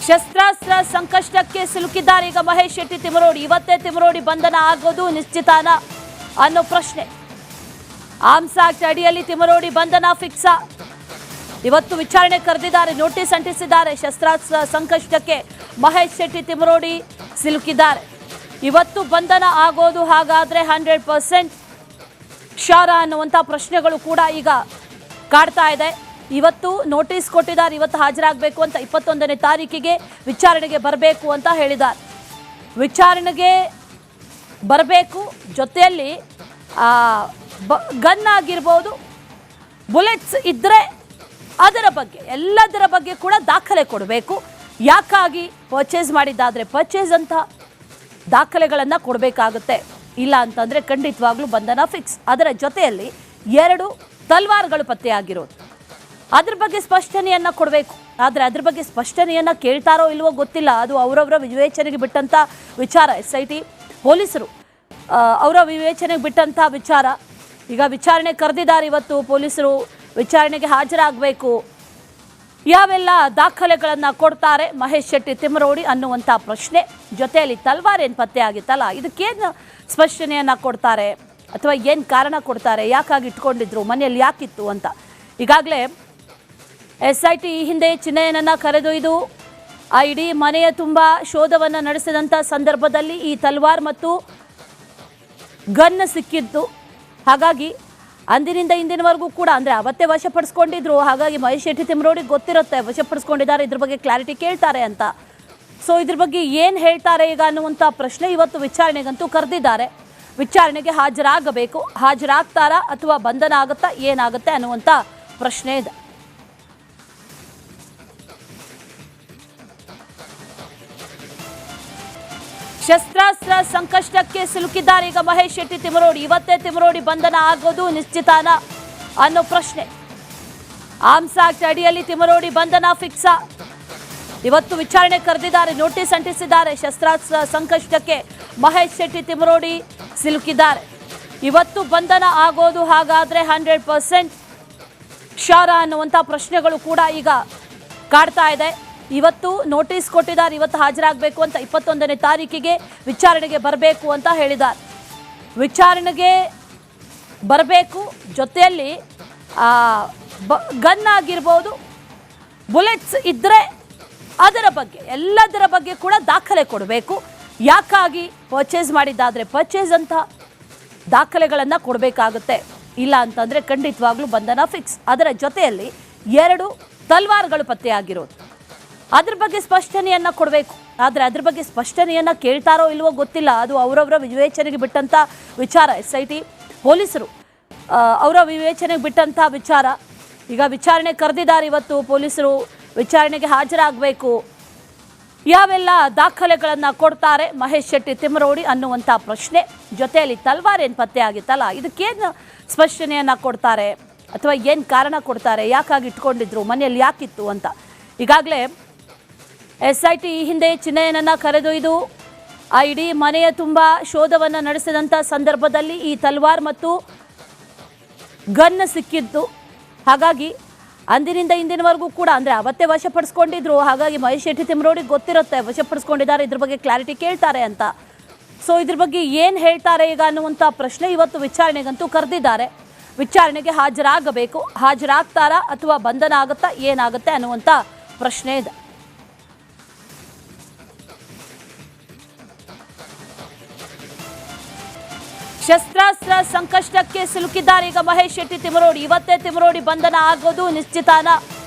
ಶಸ್ತ್ರಾಸ್ತ್ರ ಸಂಕಷ್ಟಕ್ಕೆ ಸಿಲುಕಿದ್ದಾರೆ ಈಗ ಮಹೇಶ್ ಶೆಟ್ಟಿ ತಿಮರೋಡಿ. ಇವತ್ತೇ ತಿಮರೋಡಿ ಬಂಧನ ಆಗೋದು ನಿಶ್ಚಿತಾನ ಅನ್ನೋ ಪ್ರಶ್ನೆ. ಆರ್ಮ್ಸ್ ಆಕ್ಟ್ ಅಡಿಯಲ್ಲಿ ತಿಮರೋಡಿ ಬಂಧನ ಫಿಕ್ಸಾ? ಇವತ್ತು ವಿಚಾರಣೆ ಕರೆದಿದ್ದಾರೆ, ನೋಟಿಸ್ ಅಂಟಿಸಿದ್ದಾರೆ. ಶಸ್ತ್ರಾಸ್ತ್ರ ಸಂಕಷ್ಟಕ್ಕೆ ಮಹೇಶ್ ಶೆಟ್ಟಿ ತಿಮರೋಡಿ ಸಿಲುಕಿದ್ದಾರೆ. ಇವತ್ತು ಬಂಧನ ಆಗೋದು ಹಾಗಾದ್ರೆ 100% ಶಾರ ಅನ್ನುವಂಥ ಪ್ರಶ್ನೆಗಳು ಕೂಡ ಈಗ ಕಾಡ್ತಾ ಇದೆ. ಇವತ್ತು ನೋಟಿಸ್ ಕೊಟ್ಟಿದ್ದಾರೆ, ಇವತ್ತು ಹಾಜರಾಗಬೇಕು ಅಂತ, 21ನೇ ತಾರೀಕಿಗೆ ವಿಚಾರಣೆಗೆ ಬರಬೇಕು ಅಂತ ಹೇಳಿದ್ದಾರೆ. ವಿಚಾರಣೆಗೆ ಬರಬೇಕು, ಜೊತೆಯಲ್ಲಿ ಗನ್ ಆಗಿರ್ಬೋದು, ಬುಲೆಟ್ಸ್ ಇದ್ದರೆ ಅದರ ಬಗ್ಗೆ ಎಲ್ಲದರ ಬಗ್ಗೆ ಕೂಡ ದಾಖಲೆ ಕೊಡಬೇಕು. ಯಾಕಾಗಿ ಪರ್ಚೇಸ್ ಮಾಡಿದ್ದಾದರೆ ಪರ್ಚೇಸ್ ಅಂತ ದಾಖಲೆಗಳನ್ನು ಕೊಡಬೇಕಾಗುತ್ತೆ. ಇಲ್ಲ ಅಂತಂದರೆ ಖಂಡಿತವಾಗ್ಲೂ ಬಂಧನ ಫಿಕ್ಸ್. ಅದರ ಜೊತೆಯಲ್ಲಿ 2 ತಲ್ವಾರ್ಗಳು ಪತ್ತೆಯಾಗಿರೋದು, ಅದ್ರ ಬಗ್ಗೆ ಸ್ಪಷ್ಟನೆಯನ್ನು ಕೊಡಬೇಕು. ಆದರೆ ಅದ್ರ ಬಗ್ಗೆ ಸ್ಪಷ್ಟನೆಯನ್ನು ಕೇಳ್ತಾರೋ ಇಲ್ವೋ ಗೊತ್ತಿಲ್ಲ. ಅದು ಅವರವರ ವಿವೇಚನೆಗೆ ಬಿಟ್ಟಂಥ ವಿಚಾರ. SIT ಪೊಲೀಸರು ಅವರ ವಿವೇಚನೆಗೆ ಬಿಟ್ಟಂಥ ವಿಚಾರ. ಈಗ ವಿಚಾರಣೆ ಕರೆದಿದ್ದಾರೆ. ಇವತ್ತು ಪೊಲೀಸರು ವಿಚಾರಣೆಗೆ ಹಾಜರಾಗಬೇಕು. ಯಾವೆಲ್ಲ ದಾಖಲೆಗಳನ್ನು ಕೊಡ್ತಾರೆ ಮಹೇಶ್ ಶೆಟ್ಟಿ ತಿಮರೋಡಿ ಅನ್ನುವಂಥ ಪ್ರಶ್ನೆ. ಜೊತೆಯಲ್ಲಿ ತಲ್ವಾರ್ ಏನು ಪತ್ತೆ ಆಗಿತ್ತಲ್ಲ, ಇದಕ್ಕೇನು ಸ್ಪಷ್ಟನೆಯನ್ನು ಕೊಡ್ತಾರೆ ಅಥವಾ ಏನು ಕಾರಣ ಕೊಡ್ತಾರೆ, ಯಾಕಾಗಿ ಇಟ್ಕೊಂಡಿದ್ರು, ಮನೆಯಲ್ಲಿ ಯಾಕಿತ್ತು ಅಂತ. ಈಗಾಗಲೇ SIT ಈ ಹಿಂದೆ ಚಿನ್ನಯ್ಯನನ್ನು ಕರೆದೊಯ್ದು ಆ ಇಡೀ ಮನೆಯ ತುಂಬ ಶೋಧವನ್ನು ನಡೆಸಿದಂಥ ಸಂದರ್ಭದಲ್ಲಿ ಈ ತಲ್ವಾರ್ ಮತ್ತು ಗನ್ ಸಿಕ್ಕಿದ್ದು. ಹಾಗಾಗಿ ಅಂದಿನಿಂದ ಇಂದಿನವರೆಗೂ ಕೂಡ, ಅಂದರೆ ಅವತ್ತೇ ವಶಪಡಿಸ್ಕೊಂಡಿದ್ರು. ಹಾಗಾಗಿ ಮಹೇಶ್ ಶೆಟ್ಟಿ ತಿಮರೋಡಿಗೆ ಗೊತ್ತಿರುತ್ತೆ ವಶಪಡಿಸ್ಕೊಂಡಿದ್ದಾರೆ, ಇದ್ರ ಬಗ್ಗೆ ಕ್ಲಾರಿಟಿ ಕೇಳ್ತಾರೆ ಅಂತ. ಸೊ ಇದ್ರ ಬಗ್ಗೆ ಏನು ಹೇಳ್ತಾರೆ ಈಗ ಅನ್ನುವಂಥ ಪ್ರಶ್ನೆ. ಇವತ್ತು ವಿಚಾರಣೆಗಂತೂ ಕರೆದಿದ್ದಾರೆ, ವಿಚಾರಣೆಗೆ ಹಾಜರಾಗಬೇಕು. ಹಾಜರಾಗ್ತಾರಾ ಅಥವಾ ಬಂಧನ ಆಗುತ್ತಾ, ಏನಾಗುತ್ತೆ ಅನ್ನುವಂಥ ಪ್ರಶ್ನೆ ಇದೆ. ಶಸ್ತ್ರಾಸ್ತ್ರ ಸಂಕಷ್ಟಕ್ಕೆ ಸಿಲುಕಿದ್ದಾರೆ ಈಗ ಮಹೇಶ್ ಶೆಟ್ಟಿ ತಿಮರೋಡಿ. ಇವತ್ತೇ ತಿಮರೋಡಿ ಬಂಧನ ಆಗೋದು ನಿಶ್ಚಿತಾನ ಅನ್ನೋ ಪ್ರಶ್ನೆ. ಆರ್ಮ್ಸ್ ಆಕ್ಟ್ ಅಡಿಯಲ್ಲಿ ತಿಮರೋಡಿ ಬಂಧನ ಫಿಕ್ಸಾ? ಇವತ್ತು ವಿಚಾರಣೆ ಕರೆದಿದ್ದಾರೆ, ನೋಟಿಸ್ ಅಂಟಿಸಿದ್ದಾರೆ. ಶಸ್ತ್ರಾಸ್ತ್ರ ಸಂಕಷ್ಟಕ್ಕೆ ಮಹೇಶ್ ಶೆಟ್ಟಿ ತಿಮರೋಡಿ ಸಿಲುಕಿದ್ದಾರೆ. ಇವತ್ತು ಬಂಧನ ಆಗೋದು ಹಾಗಾದ್ರೆ 100% ಶಾರ ಅನ್ನುವಂಥ ಪ್ರಶ್ನೆಗಳು ಕೂಡ ಈಗ ಕಾಡ್ತಾ ಇದೆ. ಇವತ್ತು ನೋಟಿಸ್ ಕೊಟ್ಟಿದ್ದಾರೆ, ಇವತ್ತು ಹಾಜರಾಗಬೇಕು ಅಂತ, 21ನೇ ತಾರೀಕಿಗೆ ವಿಚಾರಣೆಗೆ ಬರಬೇಕು ಅಂತ ಹೇಳಿದ್ದಾರೆ. ವಿಚಾರಣೆಗೆ ಬರಬೇಕು, ಜೊತೆಯಲ್ಲಿ ಗನ್ ಆಗಿರ್ಬೋದು, ಬುಲೆಟ್ಸ್ ಇದ್ದರೆ ಅದರ ಬಗ್ಗೆ ಎಲ್ಲದರ ಬಗ್ಗೆ ಕೂಡ ದಾಖಲೆ ಕೊಡಬೇಕು. ಯಾಕಾಗಿ ಪರ್ಚೇಸ್ ಮಾಡಿದ್ದಾದರೆ ಪರ್ಚೇಸ್ ಅಂತ ದಾಖಲೆಗಳನ್ನು ಕೊಡಬೇಕಾಗುತ್ತೆ. ಇಲ್ಲ ಅಂತಂದರೆ ಖಂಡಿತವಾಗ್ಲೂ ಬಂಧನ ಫಿಕ್ಸ್. ಅದರ ಜೊತೆಯಲ್ಲಿ 2 ತಲ್ವಾರ್ಗಳು ಪತ್ತೆಯಾಗಿರೋದು, ಅದ್ರ ಬಗ್ಗೆ ಸ್ಪಷ್ಟನೆಯನ್ನು ಕೊಡಬೇಕು. ಆದರೆ ಅದ್ರ ಬಗ್ಗೆ ಸ್ಪಷ್ಟನೆಯನ್ನು ಕೇಳ್ತಾರೋ ಇಲ್ವೋ ಗೊತ್ತಿಲ್ಲ. ಅದು ಅವರವರ ವಿವೇಚನೆಗೆ ಬಿಟ್ಟಂಥ ವಿಚಾರ. SIT ಪೊಲೀಸರು ಅವರ ವಿವೇಚನೆಗೆ ಬಿಟ್ಟಂಥ ವಿಚಾರ. ಈಗ ವಿಚಾರಣೆ ಕರೆದಿದ್ದಾರೆ, ಇವತ್ತು ಪೊಲೀಸರು ವಿಚಾರಣೆಗೆ ಹಾಜರಾಗಬೇಕು. ಯಾವೆಲ್ಲ ದಾಖಲೆಗಳನ್ನು ಕೊಡ್ತಾರೆ ಮಹೇಶ್ ಶೆಟ್ಟಿ ತಿಮರೋಡಿ ಅನ್ನುವಂಥ ಪ್ರಶ್ನೆ. ಜೊತೆಯಲ್ಲಿ ತಲ್ವಾರ್ ಏನು ಪತ್ತೆ ಆಗಿತ್ತಲ್ಲ, ಇದಕ್ಕೇನು ಸ್ಪಷ್ಟನೆಯನ್ನು ಕೊಡ್ತಾರೆ ಅಥವಾ ಏನು ಕಾರಣ ಕೊಡ್ತಾರೆ, ಯಾಕಾಗಿ ಇಟ್ಕೊಂಡಿದ್ರು, ಮನೆಯಲ್ಲಿ ಯಾಕಿತ್ತು ಅಂತ. ಈಗಾಗಲೇ SIT ಈ ಹಿಂದೆ ಚಿನ್ನಯ್ಯನನ್ನು ಕರೆದೊಯ್ದು ಆ ಇಡೀ ಮನೆಯ ತುಂಬ ಶೋಧವನ್ನು ನಡೆಸಿದಂಥ ಸಂದರ್ಭದಲ್ಲಿ ಈ ತಲ್ವಾರ್ ಮತ್ತು ಗನ್ ಸಿಕ್ಕಿದ್ದು. ಹಾಗಾಗಿ ಅಂದಿನಿಂದ ಇಂದಿನವರೆಗೂ ಕೂಡ, ಅಂದರೆ ಅವತ್ತೇ ವಶಪಡಿಸ್ಕೊಂಡಿದ್ರು. ಹಾಗಾಗಿ ಮಹೇಶ್ ಶೆಟ್ಟಿ ತಿಮರೋಡಿಗೆ ಗೊತ್ತಿರುತ್ತೆ ವಶಪಡಿಸ್ಕೊಂಡಿದ್ದಾರೆ, ಇದ್ರ ಬಗ್ಗೆ ಕ್ಲಾರಿಟಿ ಕೇಳ್ತಾರೆ ಅಂತ. ಸೊ ಇದ್ರ ಬಗ್ಗೆ ಏನು ಹೇಳ್ತಾರೆ ಈಗ ಅನ್ನುವಂಥ ಪ್ರಶ್ನೆ. ಇವತ್ತು ವಿಚಾರಣೆಗಂತೂ ಕರೆದಿದ್ದಾರೆ, ವಿಚಾರಣೆಗೆ ಹಾಜರಾಗಬೇಕು. ಹಾಜರಾಗ್ತಾರಾ ಅಥವಾ ಬಂಧನ ಆಗುತ್ತಾ, ಏನಾಗುತ್ತೆ ಅನ್ನುವಂಥ ಪ್ರಶ್ನೆ ಇದೆ. ಶಸ್ತ್ರಾಸ್ತ್ರ ಸಂಕಷ್ಟಕ್ಕೆ ಸಿಲುಕಿದ್ದಾರೆ ಈಗ ಮಹೇಶ್ ಶೆಟ್ಟಿ ತಿಮರೋಡಿ. ಇವತ್ತೇ ತಿಮರೋಡಿ ಬಂಧನ ಆಗೋದು ನಿಶ್ಚಿತಾನ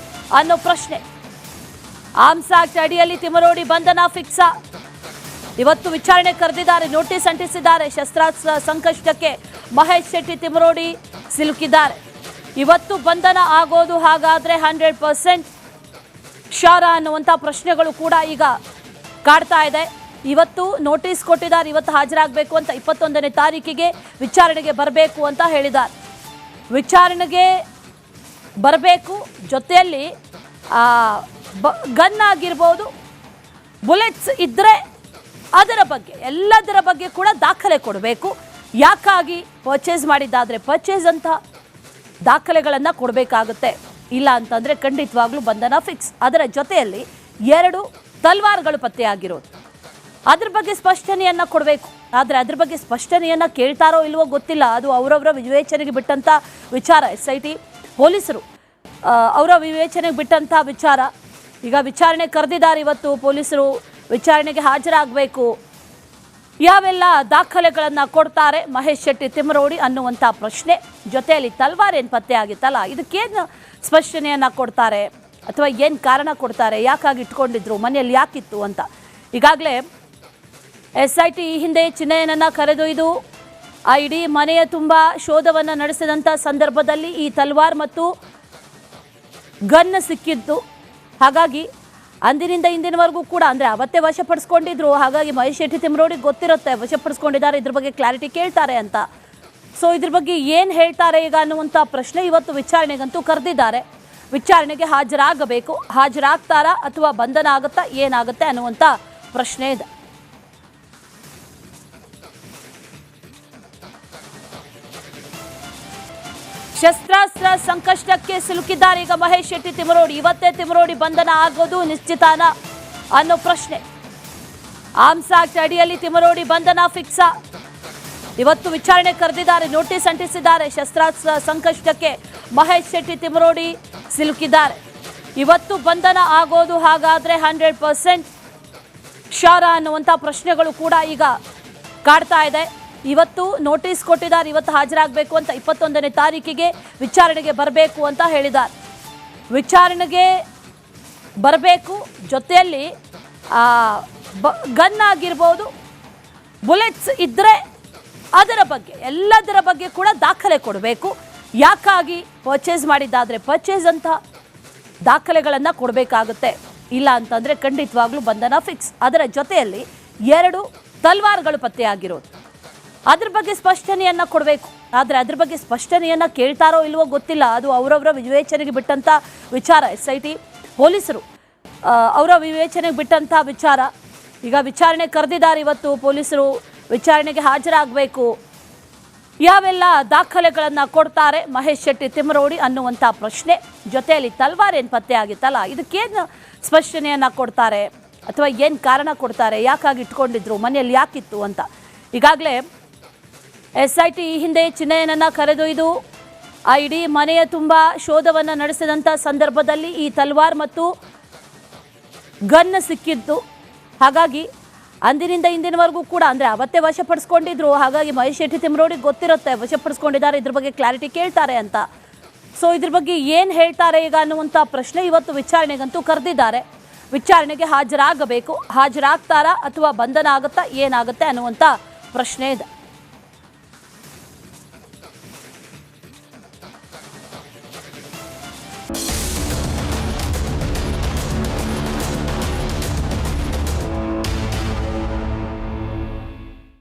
ಅನ್ನೋ ಪ್ರಶ್ನೆ. ಆರ್ಮ್ಸ್ ಆಕ್ಟ್ ಅಡಿಯಲ್ಲಿ ತಿಮರೋಡಿ ಬಂಧನ ಫಿಕ್ಸಾ? ಇವತ್ತು ವಿಚಾರಣೆ ಕರೆದಿದ್ದಾರೆ, ನೋಟಿಸ್ ಅಂಟಿಸಿದ್ದಾರೆ. ಶಸ್ತ್ರಾಸ್ತ್ರ ಸಂಕಷ್ಟಕ್ಕೆ ಮಹೇಶ್ ಶೆಟ್ಟಿ ತಿಮರೋಡಿ ಸಿಲುಕಿದ್ದಾರೆ. ಇವತ್ತು ಬಂಧನ ಆಗೋದು ಹಾಗಾದ್ರೆ 100% ಶಾರ ಅನ್ನುವಂಥ ಪ್ರಶ್ನೆಗಳು ಕೂಡ ಈಗ ಕಾಡ್ತಾ ಇದೆ. ಇವತ್ತು ನೋಟಿಸ್ ಕೊಟ್ಟಿದ್ದಾರೆ, ಇವತ್ತು ಹಾಜರಾಗಬೇಕು ಅಂತ, 21ನೇ ತಾರೀಕಿಗೆ ವಿಚಾರಣೆಗೆ ಬರಬೇಕು ಅಂತ ಹೇಳಿದ್ದಾರೆ. ವಿಚಾರಣೆಗೆ ಬರಬೇಕು, ಜೊತೆಯಲ್ಲಿ ಗನ್ ಆಗಿರ್ಬೋದು, ಬುಲೆಟ್ಸ್ ಇದ್ದರೆ ಅದರ ಬಗ್ಗೆ ಎಲ್ಲದರ ಬಗ್ಗೆ ಕೂಡ ದಾಖಲೆ ಕೊಡಬೇಕು. ಯಾಕಾಗಿ ಪರ್ಚೇಸ್ ಮಾಡಿದ್ದಾದರೆ ಪರ್ಚೇಸ್ ಅಂತ ದಾಖಲೆಗಳನ್ನು ಕೊಡಬೇಕಾಗುತ್ತೆ. ಇಲ್ಲ ಅಂತಂದರೆ ಖಂಡಿತವಾಗ್ಲೂ ಬಂಧನ ಫಿಕ್ಸ್. ಅದರ ಜೊತೆಯಲ್ಲಿ 2 ತಲ್ವಾರ್ಗಳು ಪತ್ತೆಯಾಗಿರೋದು. ಅದ್ರ ಬಗ್ಗೆ ಸ್ಪಷ್ಟನೆಯನ್ನ ಕೊಡಬೇಕು. ಆದರೆ ಅದ್ರ ಬಗ್ಗೆ ಸ್ಪಷ್ಟನೆಯನ್ನ ಕೇಳ್ತಾರೋ ಇಲ್ವೋ ಗೊತ್ತಿಲ್ಲ. ಅದು ಅವರವರ ವಿವೇಚನೆಗೆ ಬಿಟ್ಟಂತ ವಿಚಾರ. SIT ಪೊಲೀಸರು ಅವರ ವಿವೇಚನೆಗೆ ಬಿಟ್ಟಂತ ವಿಚಾರ. ಈಗ ವಿಚಾರಣೆ ಕರೆದಿದ್ದಾರೆ. ಇವತ್ತು ಪೊಲೀಸರು ವಿಚಾರಣೆಗೆ ಹಾಜರಾಗಬೇಕು. ಯಾವೆಲ್ಲ ದಾಖಲೆಗಳನ್ನು ಕೊಡ್ತಾರೆ ಮಹೇಶ್ ಶೆಟ್ಟಿ ತಿಮರೋಡಿ ಅನ್ನುವಂಥ ಪ್ರಶ್ನೆ. ಜೊತೆಯಲ್ಲಿ ತಲ್ವಾರ್ ಏನು ಪತ್ತೆ ಆಗಿತ್ತಲ್ಲ, ಇದಕ್ಕೇನು ಸ್ಪಷ್ಟನೆಯನ್ನು ಕೊಡ್ತಾರೆ ಅಥವಾ ಏನು ಕಾರಣ ಕೊಡ್ತಾರೆ, ಯಾಕಾಗಿ ಇಟ್ಕೊಂಡಿದ್ರು, ಮನೆಯಲ್ಲಿ ಯಾಕಿತ್ತು ಅಂತ. ಈಗಾಗಲೇ SIT ಈ ಹಿಂದೆ ಚಿನ್ನಯ್ಯನನ್ನು ಕರೆದೊಯ್ದು ಆ ಇಡೀ ಮನೆಯ ತುಂಬ ಶೋಧವನ್ನು ನಡೆಸಿದಂಥ ಸಂದರ್ಭದಲ್ಲಿ ಈ ತಲ್ವಾರ್ ಮತ್ತು ಗನ್ ಸಿಕ್ಕಿದ್ದು. ಹಾಗಾಗಿ ಅಂದಿನಿಂದ ಇಂದಿನವರೆಗೂ ಕೂಡ ಅಂದರೆ ಅವತ್ತೇ ವಶಪಡಿಸ್ಕೊಂಡಿದ್ರು. ಹಾಗಾಗಿ ಮಹೇಶ್ ಶೆಟ್ಟಿ ತಿಮರೋಡಿಗೆ ಗೊತ್ತಿರುತ್ತೆ ವಶಪಡಿಸ್ಕೊಂಡಿದ್ದಾರೆ, ಇದ್ರ ಬಗ್ಗೆ ಕ್ಲಾರಿಟಿ ಕೇಳ್ತಾರೆ ಅಂತ. ಸೊ ಇದ್ರ ಬಗ್ಗೆ ಏನು ಹೇಳ್ತಾರೆ ಈಗ ಅನ್ನುವಂಥ ಪ್ರಶ್ನೆ. ಇವತ್ತು ವಿಚಾರಣೆಗಂತೂ ಕರೆದಿದ್ದಾರೆ. ವಿಚಾರಣೆಗೆ ಹಾಜರಾಗಬೇಕು. ಹಾಜರಾಗ್ತಾರಾ ಅಥವಾ ಬಂಧನ ಆಗುತ್ತಾ, ಏನಾಗುತ್ತೆ ಅನ್ನುವಂಥ ಪ್ರಶ್ನೆ ಇದೆ. ಶಸ್ತ್ರಾಸ್ತ್ರ ಸಂಕಷ್ಟಕ್ಕೆ ಸಿಲುಕಿದ್ದಾರೆ ಈಗ ಮಹೇಶ್ ಶೆಟ್ಟಿ ತಿಮರೋಡಿ. ಇವತ್ತೇ ತಿಮರೋಡಿ ಬಂಧನ ಆಗೋದು ನಿಶ್ಚಿತಾನ ಅನ್ನೋ ಪ್ರಶ್ನೆ. ಆರ್ಮ್ಸ್ ಆಕ್ಟ್ ಅಡಿಯಲ್ಲಿ ತಿಮರೋಡಿ ಬಂಧನ ಫಿಕ್ಸಾ? ಇವತ್ತು ವಿಚಾರಣೆ ಕರೆದಿದ್ದಾರೆ, ನೋಟಿಸ್ ಅಂಟಿಸಿದ್ದಾರೆ. ಶಸ್ತ್ರಾಸ್ತ್ರ ಸಂಕಷ್ಟಕ್ಕೆ ಮಹೇಶ್ ಶೆಟ್ಟಿ ತಿಮರೋಡಿ ಸಿಲುಕಿದ್ದಾರೆ. ಇವತ್ತು ಬಂಧನ ಆಗೋದು ಹಾಗಾದ್ರೆ 100% ಶಾರ ಅನ್ನುವಂಥ ಪ್ರಶ್ನೆಗಳು ಕೂಡ ಈಗ ಕಾಡ್ತಾ ಇದೆ. ಇವತ್ತು ನೋಟಿಸ್ ಕೊಟ್ಟಿದ್ದಾರೆ, ಇವತ್ತು ಹಾಜರಾಗಬೇಕು ಅಂತ. 21ನೇ ತಾರೀಕಿಗೆ ವಿಚಾರಣೆಗೆ ಬರಬೇಕು ಅಂತ ಹೇಳಿದ್ದಾರೆ. ವಿಚಾರಣೆಗೆ ಬರಬೇಕು. ಜೊತೆಯಲ್ಲಿ ಗನ್ ಆಗಿರ್ಬೋದು, ಬುಲೆಟ್ಸ್ ಇದ್ದರೆ ಅದರ ಬಗ್ಗೆ ಎಲ್ಲದರ ಬಗ್ಗೆ ಕೂಡ ದಾಖಲೆ ಕೊಡಬೇಕು. ಯಾಕಾಗಿ ಪರ್ಚೇಸ್ ಮಾಡಿದ್ದಾದರೆ ಪರ್ಚೇಸ್ ಅಂತ ದಾಖಲೆಗಳನ್ನು ಕೊಡಬೇಕಾಗುತ್ತೆ. ಇಲ್ಲ ಅಂತಂದರೆ ಖಂಡಿತವಾಗ್ಲೂ ಬಂಧನ ಫಿಕ್ಸ್. ಅದರ ಜೊತೆಯಲ್ಲಿ 2 ತಲ್ವಾರ್ಗಳು ಪತ್ತೆಯಾಗಿರೋದು. ಅದ್ರ ಬಗ್ಗೆ ಸ್ಪಷ್ಟನೆಯನ್ನ ಕೊಡಬೇಕು. ಆದರೆ ಅದ್ರ ಬಗ್ಗೆ ಸ್ಪಷ್ಟನೆಯನ್ನ ಕೇಳ್ತಾರೋ ಇಲ್ವೋ ಗೊತ್ತಿಲ್ಲ. ಅದು ಅವರವರ ವಿವೇಚನೆಗೆ ಬಿಟ್ಟಂತ ವಿಚಾರ. SIT ಪೊಲೀಸರು ಅವರ ವಿವೇಚನೆಗೆ ಬಿಟ್ಟಂತ ವಿಚಾರ. ಈಗ ವಿಚಾರಣೆ ಕರೆದಿದ್ದಾರೆ. ಇವತ್ತು ಪೊಲೀಸರು ವಿಚಾರಣೆಗೆ ಹಾಜರಾಗಬೇಕು. ಯಾವೆಲ್ಲ ದಾಖಲೆಗಳನ್ನು ಕೊಡ್ತಾರೆ ಮಹೇಶ್ ಶೆಟ್ಟಿ ತಿಮರೋಡಿ ಅನ್ನುವಂಥ ಪ್ರಶ್ನೆ. ಜೊತೆಯಲ್ಲಿ ತಲ್ವಾರ್ ಏನು ಪತ್ತೆ ಆಗಿತ್ತಲ್ಲ, ಇದಕ್ಕೇನು ಸ್ಪಷ್ಟನೆಯನ್ನ ಕೊಡ್ತಾರೆ ಅಥವಾ ಏನು ಕಾರಣ ಕೊಡ್ತಾರೆ, ಯಾಕಾಗಿ ಇಟ್ಕೊಂಡಿದ್ರು, ಮನೆಯಲ್ಲಿ ಯಾಕಿತ್ತು ಅಂತ. ಈಗಾಗಲೇ SIT ಈ ಹಿಂದೆ ಚಿನ್ನಯ್ಯನನ್ನು ಕರೆದೊಯ್ದು ಆ ಇಡೀ ಮನೆಯ ತುಂಬ ಶೋಧವನ್ನು ನಡೆಸಿದಂಥ ಸಂದರ್ಭದಲ್ಲಿ ಈ ತಲ್ವಾರ್ ಮತ್ತು ಗನ್ ಸಿಕ್ಕಿದ್ದು. ಹಾಗಾಗಿ ಅಂದಿನಿಂದ ಇಂದಿನವರೆಗೂ ಕೂಡ ಅಂದರೆ ಅವತ್ತೇ ವಶಪಡಿಸ್ಕೊಂಡಿದ್ರು. ಹಾಗಾಗಿ ಮಹೇಶ್ ಶೆಟ್ಟಿ ತಿಮರೋಡಿಗೆ ಗೊತ್ತಿರುತ್ತೆ ವಶಪಡಿಸ್ಕೊಂಡಿದ್ದಾರೆ, ಇದ್ರ ಬಗ್ಗೆ ಕ್ಲಾರಿಟಿ ಕೇಳ್ತಾರೆ ಅಂತ. ಸೊ ಇದ್ರ ಬಗ್ಗೆ ಏನು ಹೇಳ್ತಾರೆ ಈಗ ಅನ್ನುವಂಥ ಪ್ರಶ್ನೆ. ಇವತ್ತು ವಿಚಾರಣೆಗಂತೂ ಕರೆದಿದ್ದಾರೆ. ವಿಚಾರಣೆಗೆ ಹಾಜರಾಗಬೇಕು. ಹಾಜರಾಗ್ತಾರಾ ಅಥವಾ ಬಂಧನ ಆಗುತ್ತಾ, ಏನಾಗುತ್ತೆ ಅನ್ನುವಂಥ ಪ್ರಶ್ನೆ ಇದೆ.